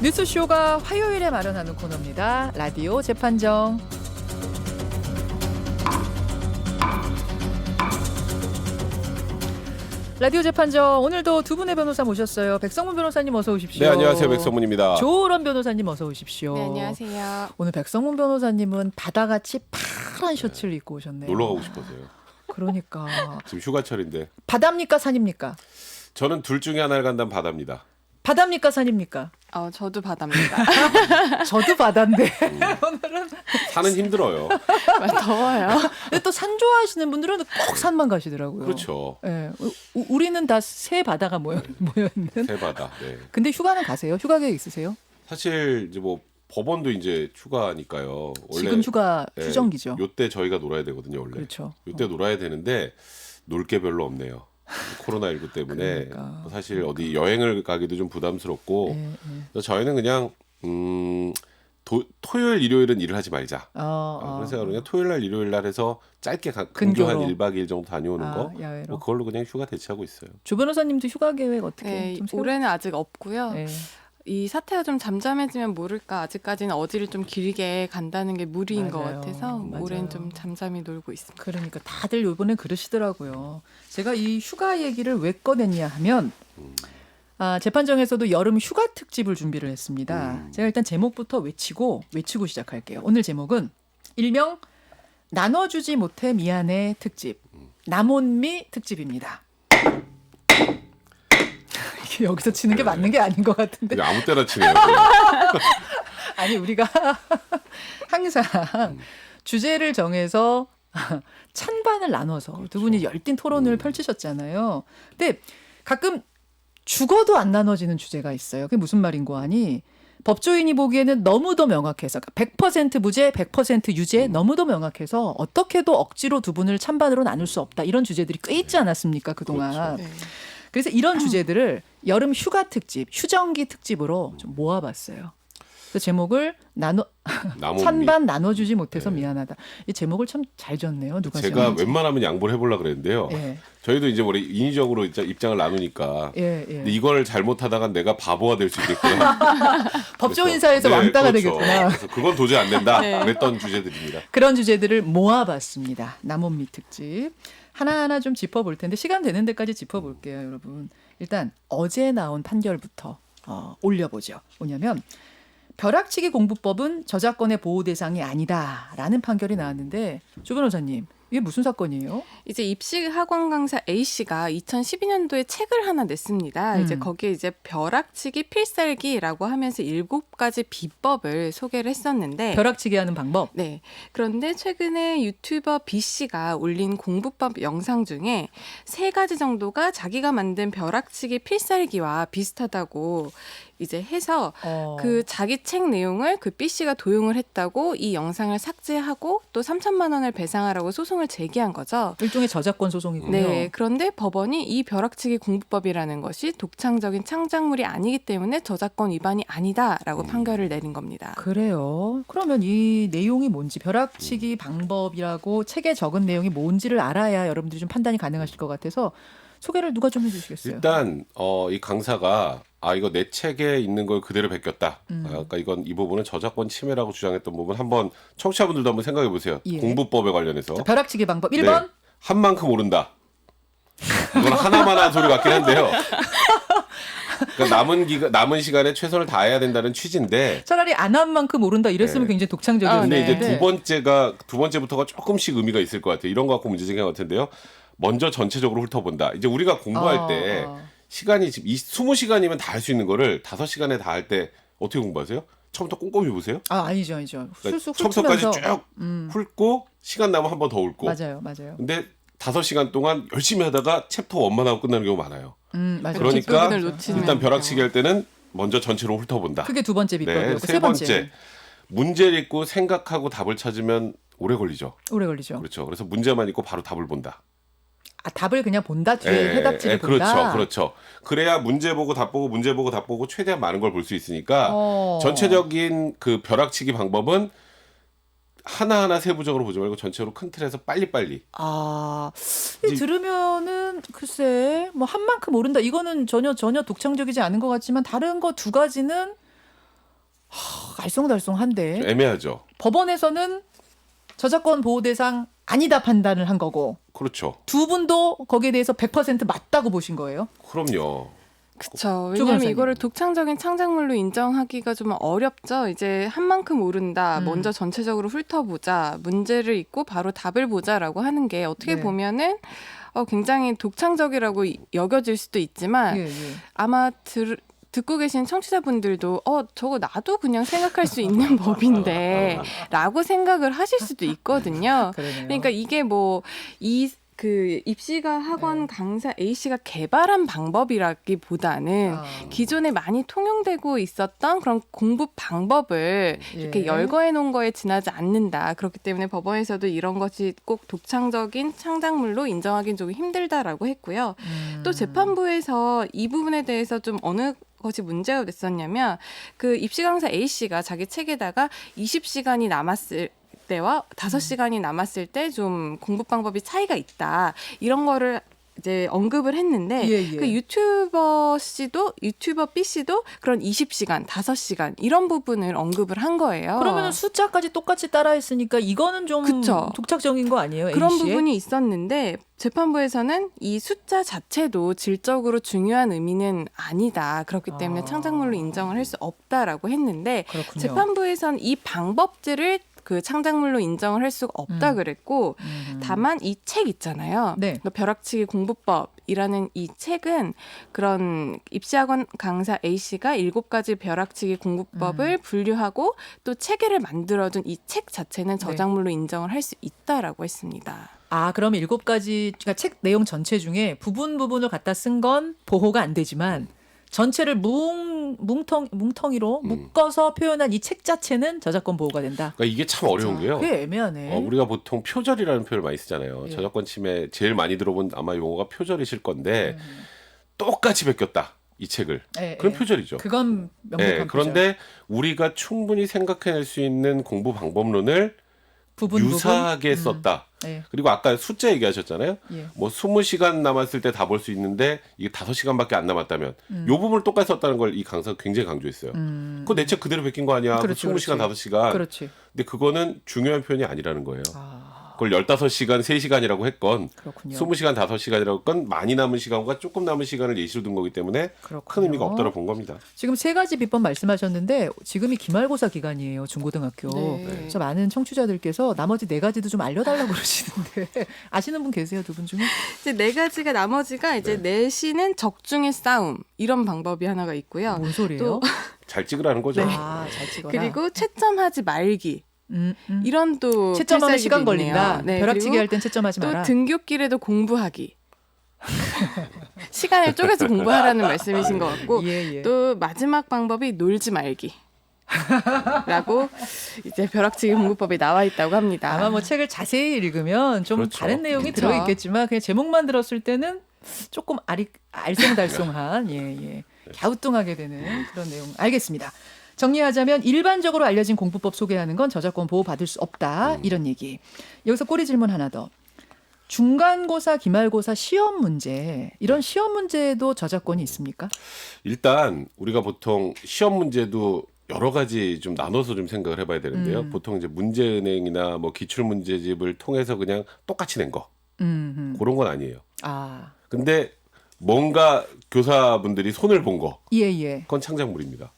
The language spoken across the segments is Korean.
뉴스쇼가 화요일에 마련하는 코너입니다. 라디오 재판정. 라디오 재판정 오늘도 두 분의 변호사 모셨어요. 백성문 변호사님 어서 오십시오. 네, 안녕하세요. 백성문입니다. 조으론 변호사님 어서 오십시오. 네, 안녕하세요. 오늘 백성문 변호사님은 바다같이 파란 셔츠를 입고 오셨네요. 놀러 가고 싶어서요. 그러니까 지금 휴가철인데. 바다입니까 산입니까? 저는 둘 중에 하나를 간다면 바다입니다. 바다입니까 산입니까? 저도 바다입니다. 저도 바다인데 오늘은 산은 힘들어요. 더워요. 근데 또 산 좋아하시는 분들은 꼭 산만 가시더라고요. 그렇죠. 예, 우리는 다 새 바다가 모여 있는. 새 바다. 네. 근데 휴가는 가세요? 휴가 계획 있으세요? 사실 이제 뭐 법원도 이제 휴가니까요. 원래 지금 휴가 네, 휴정기죠. 요때 저희가 놀아야 되거든요, 원래. 그렇죠. 요때 놀아야 되는데 놀 게 별로 없네요. 코로나19 때문에 그러니까. 사실 어디 여행을 가기도 좀 부담스럽고 그래서 저희는 그냥 토요일 일요일은 일을 하지 말자. 그래서 그냥 토요일 날 일요일 날 해서 짧게 근교 한 1박 2일 정도 다녀오는 거. 야외로. 뭐 그걸로 그냥 휴가 대체하고 있어요. 조 변호사님도 휴가 계획 어떻게 네, 좀 세워? 올해는 아직 없고요. 네. 이 사태가 좀 잠잠해지면 모를까 아직까지는 어디를 좀 길게 간다는 게 무리인 것 맞아요. 같아서 맞아요. 올해는 좀 잠잠히 놀고 있습니다. 그러니까 다들 이번에 그러시더라고요. 제가 이 휴가 얘기를 왜 꺼냈냐 하면 재판정에서도 여름 휴가 특집을 준비를 했습니다. 제가 일단 제목부터 외치고 시작할게요. 오늘 제목은 일명 나눠주지 못해 미안해 특집, 남혼미 특집입니다. 이게 여기서 치는 게 맞는 게 아닌 것 같은데. 그냥 아무 때나 치네요. 아니 우리가 항상 주제를 정해서 찬반을 나눠서 두 분이 열띤 토론을 펼치셨잖아요. 근데 가끔 죽어도 안 나눠지는 주제가 있어요. 그게 무슨 말인고 하니 법조인이 보기에는 너무도 명확해서 100% 무죄, 100% 유죄 너무도 명확해서 어떻게도 억지로 두 분을 찬반으로 나눌 수 없다. 이런 주제들이 꽤 있지 않았습니까? 그동안. 그렇죠. 네. 그래서 이런 주제들을 여름 휴가 특집, 휴정기 특집으로 좀 모아봤어요. 그 제목을 남혼미. 찬반 나눠주지 못해서 네. 미안하다. 이 제목을 참 잘 졌네요. 누가 제가 지었는지. 웬만하면 양보를 해보려고 그랬는데요. 예. 저희도 이제 원래 인위적으로 입장을 나누니까 예, 예. 근데 이걸 잘못하다가 내가 바보가 될 수 있겠구나. 법조인사에서 그래서, 왕따가 그렇죠. 되겠구나. 그래서 그건 도저히 안 된다. 네. 그랬던 주제들입니다. 그런 주제들을 모아봤습니다. 남혼미 특집. 하나하나 좀 짚어볼 텐데 시간 되는 데까지 짚어볼게요, 여러분. 일단 어제 나온 판결부터 올려보죠. 뭐냐면 벼락치기 공부법은 저작권의 보호 대상이 아니다라는 판결이 나왔는데 조 변호사님 이게 무슨 사건이에요? 이제 입시 학원 강사 A 씨가 2012년도에 책을 하나 냈습니다. 이제 거기에 이제 벼락치기 필살기라고 하면서 7가지 비법을 소개를 했었는데 벼락치기 하는 방법. 네. 그런데 최근에 유튜버 B 씨가 올린 공부법 영상 중에 3가지 정도가 자기가 만든 벼락치기 필살기와 비슷하다고 이제 해서 그 자기 책 내용을 그 B 씨가 도용을 했다고 이 영상을 삭제하고 또 3천만 원을 배상하라고 소송을 제기한 거죠. 일종의 저작권 소송이군요. 네. 그런데 법원이 이 벼락치기 공부법이라는 것이 독창적인 창작물이 아니기 때문에 저작권 위반이 아니다라고 판결을 내린 겁니다. 그래요. 그러면 이 내용이 뭔지 벼락치기 방법이라고 책에 적은 내용이 뭔지를 알아야 여러분들이 좀 판단이 가능하실 것 같아서 소개를 누가 좀 해주시겠어요? 일단 이 강사가 이거 내 책에 있는 걸 그대로 베꼈다. 그러니까 이 부분은 저작권 침해라고 주장했던 부분 한번 청취자분들도 한번 생각해 보세요. 예. 공부법에 관련해서. 자, 벼락치기 방법 1번. 네. 한 만큼 오른다. 이건 하나만 한 소리 같긴 한데요. 그러니까 남은 시간에 최선을 다해야 된다는 취지인데. 차라리 안 한 만큼 오른다 이랬으면 네. 굉장히 독창적이었는데. 근데 이제 두 번째부터가 조금씩 의미가 있을 것 같아요. 이런 거 갖고 문제 제기한 것 같은데요. 먼저 전체적으로 훑어본다. 이제 우리가 공부할 때 시간이 지금 20시간이면 다 할 수 있는 거를 5시간에 다 할 때 어떻게 공부하세요? 처음부터 꼼꼼히 보세요? 아니죠. 그러니까 쑥쑥 처음부터까지 훑으면서. 쭉 훑고 시간 나면 한 번 더 훑고. 맞아요. 근데 5시간 동안 열심히 하다가 챕터 1만 하고 끝나는 경우 많아요. 맞아요. 그러니까 뒷부분을 놓치면 일단 벼락치기 할 때는 먼저 전체로 훑어본다. 그게 두 번째 비법이었고 세 번째. 문제를 읽고 생각하고 답을 찾으면 오래 걸리죠. 오래 걸리죠. 그렇죠. 그래서 문제만 읽고 바로 답을 본다. 답을 그냥 본다 뒤에 해답지를 본다. 그렇죠. 그래야 문제 보고 답 보고 문제 보고 답 보고 최대한 많은 걸 볼 수 있으니까 전체적인 그 벼락치기 방법은 하나하나 세부적으로 보지 말고 전체로 큰 틀에서 빨리빨리. 들으면은 글쎄 뭐 한 만큼 오른다. 이거는 전혀 독창적이지 않은 것 같지만 다른 거 두 가지는 알쏭달쏭한데 애매하죠. 법원에서는 저작권 보호 대상 아니다 판단을 한 거고 그렇죠. 두 분도 거기에 대해서 100% 맞다고 보신 거예요? 그럼요. 그쵸. 조 왜냐면 변호사님. 이거를 독창적인 창작물로 인정하기가 좀 어렵죠. 이제 한 만큼 오른다. 먼저 전체적으로 훑어보자. 문제를 읽고 바로 답을 보자라고 하는 게 어떻게 네. 보면은 굉장히 독창적이라고 여겨질 수도 있지만 예, 예. 아마 듣고 계신 청취자분들도 저거 나도 그냥 생각할 수 있는 법인데 라고 생각을 하실 수도 있거든요. 그러네요. 그러니까 이게 뭐 그 입시가 학원 강사 A씨가 개발한 방법이라기보다는 기존에 많이 통용되고 있었던 그런 공부 방법을 이렇게 예. 열거해 놓은 거에 지나지 않는다. 그렇기 때문에 법원에서도 이런 것이 꼭 독창적인 창작물로 인정하기는 조금 힘들다라고 했고요. 또 재판부에서 이 부분에 대해서 좀 어느 것이 문제가 됐었냐면 그 입시 강사 A씨가 자기 책에다가 20시간이 남았을 때와 5시간이 남았을 때 좀 공부 방법이 차이가 있다. 이런 거를 이제 언급을 했는데 예, 예. 그 유튜버 B 씨도 그런 20시간, 5시간 이런 부분을 언급을 한 거예요. 그러면 숫자까지 똑같이 따라했으니까 이거는 좀 그쵸. 독창적인 거 아니에요? 그런 A씨의? 부분이 있었는데 재판부에서는 이 숫자 자체도 질적으로 중요한 의미는 아니다. 그렇기 때문에 창작물로 인정을 할 수 없다라고 했는데 그렇군요. 재판부에서는 이 방법들을 그 창작물로 인정을 할 수가 없다 그랬고 다만 이 책 있잖아요. 네. 그 벼락치기 공부법이라는 이 책은 그런 입시학원 강사 A씨가 7가지 벼락치기 공부법을 분류하고 또 체계를 만들어둔 이 책 자체는 저작물로 인정을 할 수 있다라고 했습니다. 그럼 7가지, 그러니까 책 내용 전체 중에 부분을 갖다 쓴 건 보호가 안 되지만 전체를 뭉텅이로 묶어서 표현한 이 책 자체는 저작권 보호가 된다. 그러니까 이게 참 어려운 게요. 그게 애매하네. 우리가 보통 표절이라는 표현을 많이 쓰잖아요. 예. 저작권 침해 제일 많이 들어본 아마 용어가 표절이실 건데 똑같이 베꼈다. 이 책을. 예, 그건 예. 표절이죠. 그건 명백한 예, 그런데 우리가 충분히 생각해낼 수 있는 공부 방법론을 부분. 유사하게 썼다. 예. 그리고 아까 숫자 얘기하셨잖아요. 예. 뭐 20시간 남았을 때 다 볼 수 있는데 이게 5시간밖에 안 남았다면 요 부분을 똑같이 썼다는 걸 이 강사가 굉장히 강조했어요. 그거 내 책 그대로 베낀 거 아니야. 그렇지, 20시간, 그렇지. 5시간. 그렇지. 근데 그거는 중요한 표현이 아니라는 거예요. 그걸 15시간, 3시간이라고 했건 그렇군요. 20시간, 5시간이라고 했건 많이 남은 시간과 조금 남은 시간을 예시로 든 거기 때문에 그렇군요. 큰 의미가 없다고 본 겁니다. 지금 3가지 비법 말씀하셨는데 지금이 기말고사 기간이에요. 중고등학교. 네. 그래서 많은 청취자들께서 나머지 4가지도 좀 알려달라고 그러시는데 아시는 분 계세요? 두 분 중에? 이제 4가지가 나머지가 이제 내신은 적중의 싸움 이런 방법이 하나가 있고요. 뭔 소리예요? 또 잘 찍으라는 거죠. 잘 찍어라. 그리고 채점하지 말기 이런 또 채점하면 필살기도 시간 있네요. 걸린다. 네, 벼락치기 그리고 할 땐 채점하지 마라. 또 등굣길에도 공부하기. 시간을 쪼개서 공부하라는 말씀이신 것 같고 예, 예. 또 마지막 방법이 놀지 말기. 라고 이제 벼락치기 공부법에 나와 있다고 합니다. 아마 뭐 책을 자세히 읽으면 좀 그렇죠. 다른 내용이 그렇죠. 들어있겠지만 그냥 제목만 들었을 때는 조금 알쏭달쏭한 예. 갸우뚱하게 되는 그런 내용. 알겠습니다. 정리하자면 일반적으로 알려진 공부법 소개하는 건 저작권 보호 받을 수 없다. 이런 얘기. 여기서 꼬리 질문 하나 더. 중간고사, 기말고사 시험 문제 이런 시험 문제도 저작권이 있습니까? 일단 우리가 보통 시험 문제도 여러 가지 좀 나눠서 좀 생각을 해봐야 되는데요. 보통 이제 문제은행이나 뭐 기출문제집을 통해서 그냥 똑같이 낸 거. 그런 건 아니에요. 근데 뭔가 교사분들이 손을 본 거. 예. 그건 창작물입니다.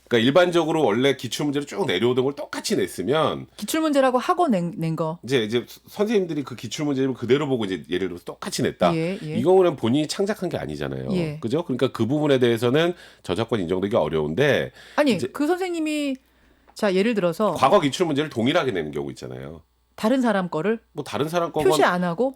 그러니까 일반적으로 원래 기출문제를 쭉 내려오던 걸 똑같이 냈으면 기출문제라고 하고 낸 거. 이제 선생님들이 그 기출문제를 그대로 보고 이제 예를 들어서 똑같이 냈다. 예. 이 경우는 본인이 창작한 게 아니잖아요. 예. 그죠? 그러니까 그 부분에 대해서는 저작권 인정되기 어려운데 아니 이제 그 선생님이 자 예를 들어서 과거 기출문제를 동일하게 내는 경우 있잖아요. 다른 사람 거를 뭐 다른 사람 표시 거건 안 하고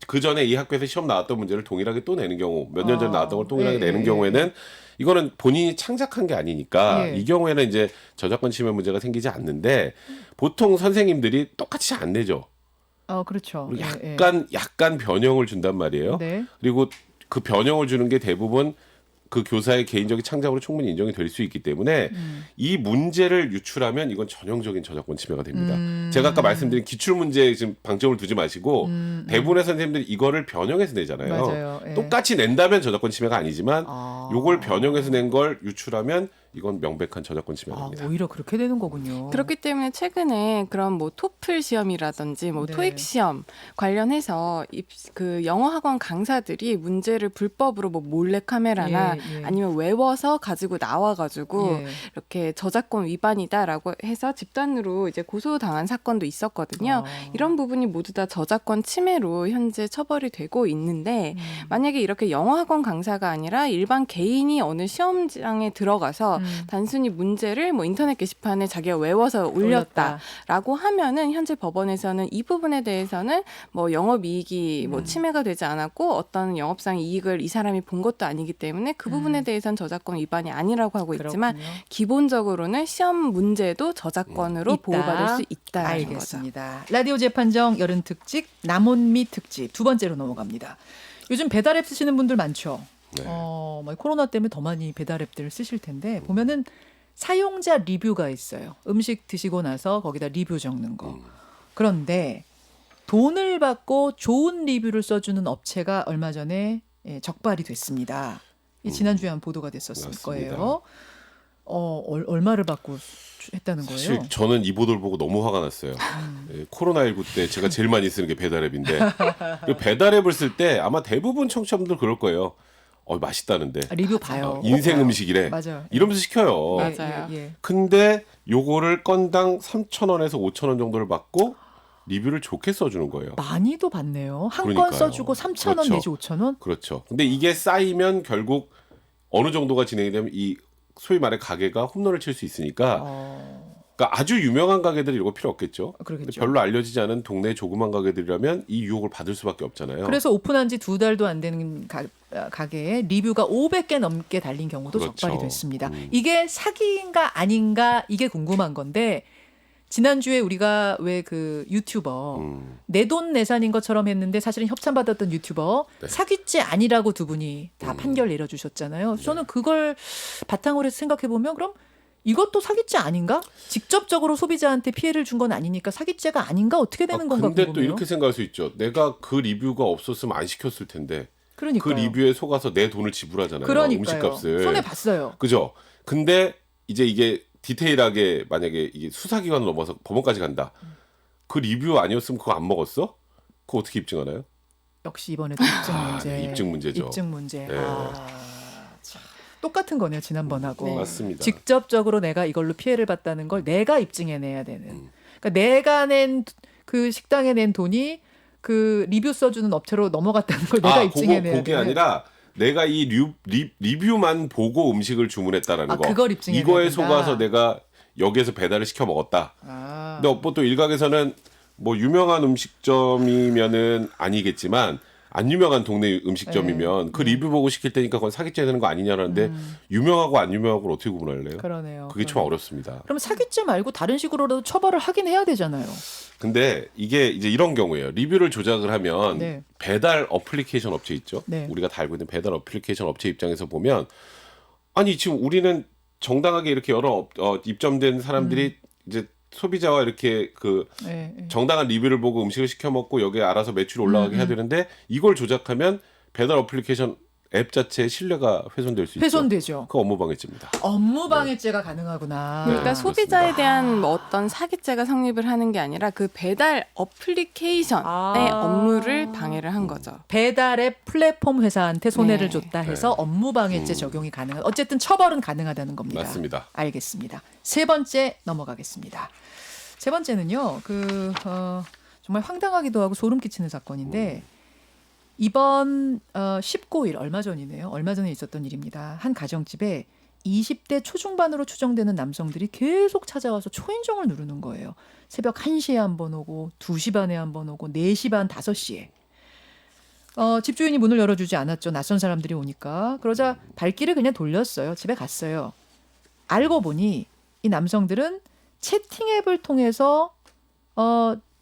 그 전에 이 학교에서 시험 나왔던 문제를 동일하게 또 내는 경우, 몇 년 전에 나왔던 걸 동일하게 예, 내는 예, 경우에는 이거는 본인이 창작한 게 아니니까 예. 이 경우에는 이제 저작권 침해 문제가 생기지 않는데 보통 선생님들이 똑같이 안 내죠. 그렇죠. 그리고 예. 약간 변형을 준단 말이에요. 네. 그리고 그 변형을 주는 게 대부분 그 교사의 개인적인 창작으로 충분히 인정이 될 수 있기 때문에 이 문제를 유출하면 이건 전형적인 저작권 침해가 됩니다. 제가 아까 말씀드린 기출 문제에 지금 방점을 두지 마시고 대부분의 선생님들이 이거를 변형해서 내잖아요. 맞아요. 예. 똑같이 낸다면 저작권 침해가 아니지만 요걸 변형해서 낸 걸 유출하면 이건 명백한 저작권 침해입니다. 오히려 그렇게 되는 거군요. 그렇기 때문에 최근에 그런 뭐 토플 시험이라든지 뭐 네. 토익 시험 관련해서 그 영어 학원 강사들이 문제를 불법으로 뭐 몰래 카메라나 예. 아니면 외워서 가지고 나와가지고 예. 이렇게 저작권 위반이다라고 해서 집단으로 이제 고소당한 사건도 있었거든요. 이런 부분이 모두 다 저작권 침해로 현재 처벌이 되고 있는데 만약에 이렇게 영어 학원 강사가 아니라 일반 개인이 어느 시험장에 들어가서 단순히 문제를 뭐 인터넷 게시판에 자기가 외워서 올렸다라고 하면은 현재 법원에서는 이 부분에 대해서는 뭐 영업이익이 뭐 침해가 되지 않았고 어떤 영업상 이익을 이 사람이 본 것도 아니기 때문에 그 부분에 대해서는 저작권 위반이 아니라고 하고 있지만 그렇군요. 기본적으로는 시험 문제도 저작권으로 있다. 보호받을 수 있다는 거죠. 알겠습니다. 라디오 재판정 여름 특집 남혼미 특집 두 번째로 넘어갑니다. 요즘 배달앱 쓰시는 분들 많죠. 네. 뭐 코로나 때문에 더 많이 배달앱들을 쓰실 텐데 보면은 사용자 리뷰가 있어요. 음식 드시고 나서 거기다 리뷰 적는 거. 그런데 돈을 받고 좋은 리뷰를 써주는 업체가 얼마 전에 적발이 됐습니다. 이 지난주에 한 보도가 됐었을 맞습니다. 거예요. 얼마를 받고 했다는 거예요? 사실 저는 이 보도를 보고 너무 화가 났어요. 코로나19 때 제가 제일 많이 쓰는 게 배달앱인데 그리고 배달앱을 쓸 때 아마 대부분 청취자분들 그럴 거예요. 맛있다는데. 리뷰 봐요. 인생 음식이래. 맞아요. 이러면서 시켜요. 맞아요. 예. 근데 요거를 건당 3,000원에서 5,000원 정도를 받고 리뷰를 좋게 써주는 거예요. 많이도 받네요. 한 건 그러니까요. 써주고 3,000원 그렇죠. 내지 5,000원? 그렇죠. 근데 이게 쌓이면 결국 어느 정도가 진행이 되면 이 소위 말해 가게가 홈런을 칠 수 있으니까 그러니까 아주 유명한 가게들이 이거 필요 없겠죠. 그러겠죠. 근데 별로 알려지지 않은 동네 조그만 가게들이라면 이 유혹을 받을 수밖에 없잖아요. 그래서 오픈한 지 2달도 안 되는 가게에 리뷰가 500개 넘게 달린 경우도 그렇죠. 적발이 됐습니다. 이게 사기인가 아닌가 이게 궁금한 건데 지난주에 우리가 왜 그 유튜버 내돈내산인 것처럼 했는데 사실은 협찬받았던 유튜버 네. 사기죄 아니라고 두 분이 다 판결 내려주셨잖아요. 저는 그걸 바탕으로 해서 생각해보면 그럼 이것도 사기죄 아닌가? 직접적으로 소비자한테 피해를 준 건 아니니까 사기죄가 아닌가? 어떻게 되는 건가 근데 궁금해요. 또 이렇게 생각할 수 있죠. 내가 그 리뷰가 없었으면 안 시켰을 텐데 그러니까요. 그 리뷰에 속아서 내 돈을 지불하잖아요. 그러니까요. 음식값을. 손해 봤어요. 그죠? 근데 이제 이게 디테일하게 만약에 이게 수사기관을 넘어서 법원까지 간다. 그 리뷰 아니었으면 그거 안 먹었어? 그거 어떻게 입증하나요? 역시 이번에도 입증 문제. 네, 입증 문제죠. 입증 문제. 네. 참. 똑같은 거네요 지난번하고. 네. 맞습니다. 직접적으로 내가 이걸로 피해를 봤다는 걸 내가 입증해내야 되는. 그러니까 내가 낸 그 식당에 낸 돈이 그 리뷰 써주는 업체로 넘어갔다는 걸 내가 입증해내야 그게 되는. 아니라 내가 이 리뷰만 보고 음식을 주문했다라는 거. 그걸 입증해야 이거에 된다. 속아서 내가 여기에서 배달을 시켜 먹었다. 근데 또 일각에서는 뭐 유명한 음식점이면은 아니겠지만 안 유명한 동네 음식점이면 그 리뷰 보고 시킬 때니까 그건 사기죄 되는 거 아니냐라는데 유명하고 안 유명하고 어떻게 구분할래요? 그러네요. 그게 참 어렵습니다. 그럼 사기죄 말고 다른 식으로라도 처벌을 하긴 해야 되잖아요. 근데 이게 이제 이런 경우예요. 리뷰를 조작을 하면 네. 배달 어플리케이션 업체 있죠. 네. 우리가 다 알고 있는 배달 어플리케이션 업체 입장에서 보면 아니 지금 우리는 정당하게 이렇게 여러 입점된 사람들이 이제 소비자와 이렇게 그 네, 네. 정당한 리뷰를 보고 음식을 시켜 먹고 여기에 알아서 매출이 올라가게 해야 되는데 이걸 조작하면 배달 어플리케이션 앱 자체의 신뢰가 훼손될 수 있죠. 훼손되죠. 그 업무방해죄입니다. 업무방해죄가 가능하구나. 그러니까 네, 소비자에 그렇습니다. 대한 뭐 어떤 사기죄가 성립을 하는 게 아니라 그 배달 어플리케이션의 업무를 방해를 한 거죠. 배달앱 플랫폼 회사한테 손해를 네. 줬다 해서 업무방해죄 적용이 가능한. 어쨌든 처벌은 가능하다는 겁니다. 맞습니다. 알겠습니다. 세 번째 넘어가겠습니다. 세 번째는요. 정말 황당하기도 하고 소름 끼치는 사건인데 이번 19일 얼마 전이네요. 얼마 전에 있었던 일입니다. 한 가정집에 20대 초중반으로 추정되는 남성들이 계속 찾아와서 초인종을 누르는 거예요. 새벽 1시에 한 번 오고 2시 반에 한 번 오고 4시 반 5시에. 집주인이 문을 열어주지 않았죠. 낯선 사람들이 오니까. 그러자 발길을 그냥 돌렸어요. 집에 갔어요. 알고 보니 이 남성들은 채팅 앱을 통해서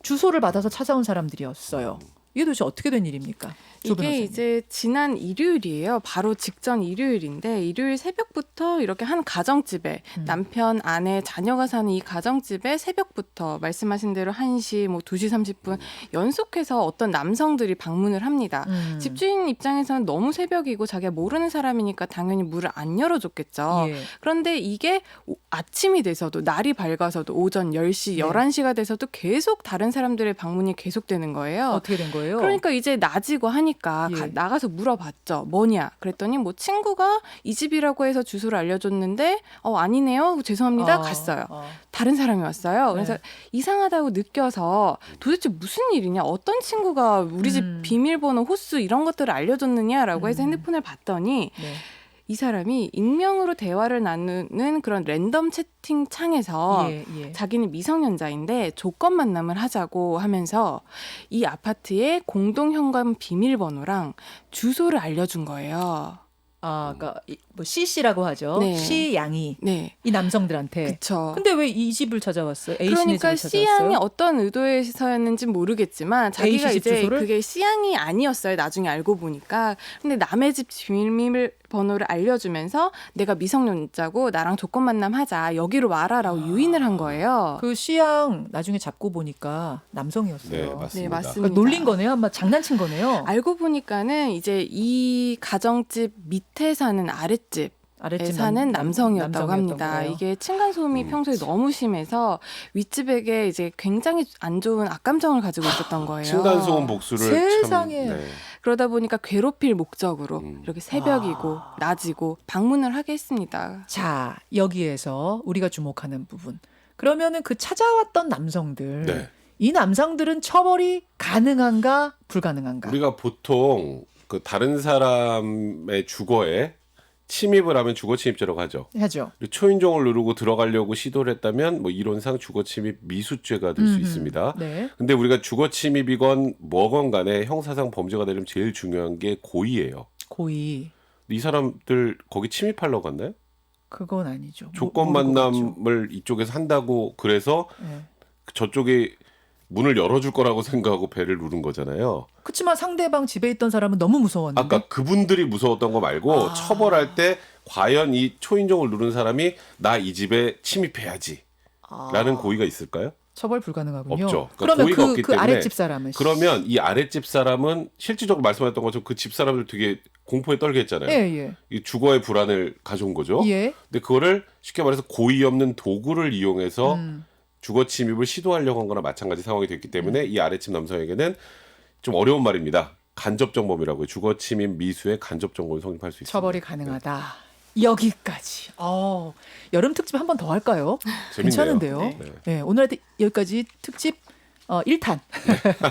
주소를 받아서 찾아온 사람들이었어요. 이게 도대체 어떻게 된 일입니까? 조 이게 변호사님. 이제 지난 일요일이에요. 바로 직전 일요일인데 일요일 새벽부터 이렇게 한 가정집에 남편, 아내, 자녀가 사는 이 가정집에 새벽부터 말씀하신 대로 1시, 뭐 2시 30분 연속해서 어떤 남성들이 방문을 합니다. 집주인 입장에서는 너무 새벽이고 자기가 모르는 사람이니까 당연히 문을 안 열어줬겠죠. 예. 그런데 이게 아침이 돼서도 날이 밝아서도 오전 10시, 네. 11시가 돼서도 계속 다른 사람들의 방문이 계속되는 거예요. 어떻게 된 거예요? 그러니까 이제 낮이고 하니까 예. 나가서 물어봤죠. 뭐냐? 그랬더니 뭐 친구가 이 집이라고 해서 주소를 알려줬는데 아니네요. 죄송합니다. 갔어요. 다른 사람이 왔어요. 그래서 네. 이상하다고 느껴서 도대체 무슨 일이냐? 어떤 친구가 우리 집 비밀번호, 호수 이런 것들을 알려줬느냐라고 해서 핸드폰을 봤더니 네. 이 사람이 익명으로 대화를 나누는 그런 랜덤 채팅 창에서 예. 자기는 미성년자인데 조건 만남을 하자고 하면서 이 아파트의 공동 현관 비밀번호랑 주소를 알려준 거예요. 그러니까 뭐 CC라고 하죠. 네. C 양이 네, 이 남성들한테. 그렇죠. 근데 왜 이 집을 찾아왔어요? A 씨네 그러니까 집을 C양이 찾아왔어요? 어떤 의도에서였는지 모르겠지만 자기가 A씨 집 이제 주소를? 그게 C양이 아니었어요. 나중에 알고 보니까. 근데 남의 집 비밀번호를 알려주면서 내가 미성년자고 나랑 조건 만남하자. 여기로 와라라고 유인을 한 거예요. 그 C양 나중에 잡고 보니까 남성이었어요. 네, 맞습니다. 네, 맞습니다. 그러니까 놀린 거네요. 아마 장난친 거네요. 알고 보니까는 이제 이 가정집 밑에 사는 아랫집 아랫집 사는 남성이었다고 남성이었던 합니다. 거예요. 이게 층간소음이 평소에 너무 심해서 윗집에게 이제 굉장히 안 좋은 악감정을 가지고 있었던 거예요. 층간소음 복수를 세상에. 참, 네. 그러다 보니까 괴롭힐 목적으로 이렇게 새벽이고 낮이고 방문을 하게 했습니다. 자, 여기에서 우리가 주목하는 부분. 그러면은 그 찾아왔던 남성들, 네. 이 남성들은 처벌이 가능한가 불가능한가? 우리가 보통 그 다른 사람의 주거에 침입을 하면 주거침입죄라고 하죠. 하죠. 그리고 초인종을 누르고 들어가려고 시도를 했다면 뭐 이론상 주거침입 미수죄가 될 수 있습니다. 네. 근데 우리가 주거침입이건 뭐건 간에 형사상 범죄가 되려면 제일 중요한 게 고의예요. 고의. 이 사람들 거기 침입하려고 갔나요? 그건 아니죠. 조건 모르고 갔죠. 만남을 이쪽에서 한다고 그래서 네. 저쪽에 문을 열어줄 거라고 생각하고 배를 누른 거잖아요. 그렇지만 상대방 집에 있던 사람은 너무 무서웠는데. 아까 그분들이 무서웠던 거 말고 처벌할 때 과연 이 초인종을 누른 사람이 나 이 집에 침입해야지 라는 고의가 있을까요? 처벌 불가능하군요. 없죠. 그러니까 그러면 고의가 없기 그 때문에 아랫집 사람은 그러면 이 아랫집 사람은 실질적으로 말씀하셨던 것처럼 그 집 사람들 되게 공포에 떨게 했잖아요. 예. 이 주거의 불안을 가져온 거죠. 예. 근데 그거를 쉽게 말해서 고의 없는 도구를 이용해서 주거 침입을 시도하려고 한 거나 마찬가지 상황이 됐기 때문에 이 아랫집 남성에게는 좀 어려운 말입니다. 간접정범이라고요. 주거 침입 미수의 간접정범이 성립할 수 있습니다. 처벌이 가능하다. 여기까지. 여름 특집 한 번 더 할까요? 재밌네요. 괜찮은데요. 네. 네, 오늘 여기까지 특집 1탄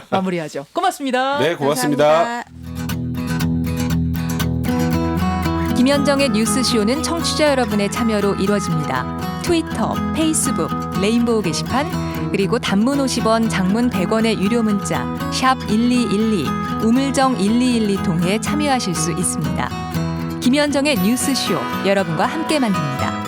마무리하죠. 고맙습니다. 네, 고맙습니다. 김현정의 뉴스쇼는 청취자 여러분의 참여로 이루어집니다. 트위터, 페이스북, 레인보우 게시판, 그리고 단문 50원, 장문 100원의 유료 문자 샵 1212, 우물정 1212 통해 참여하실 수 있습니다. 김현정의 뉴스쇼, 여러분과 함께 만듭니다.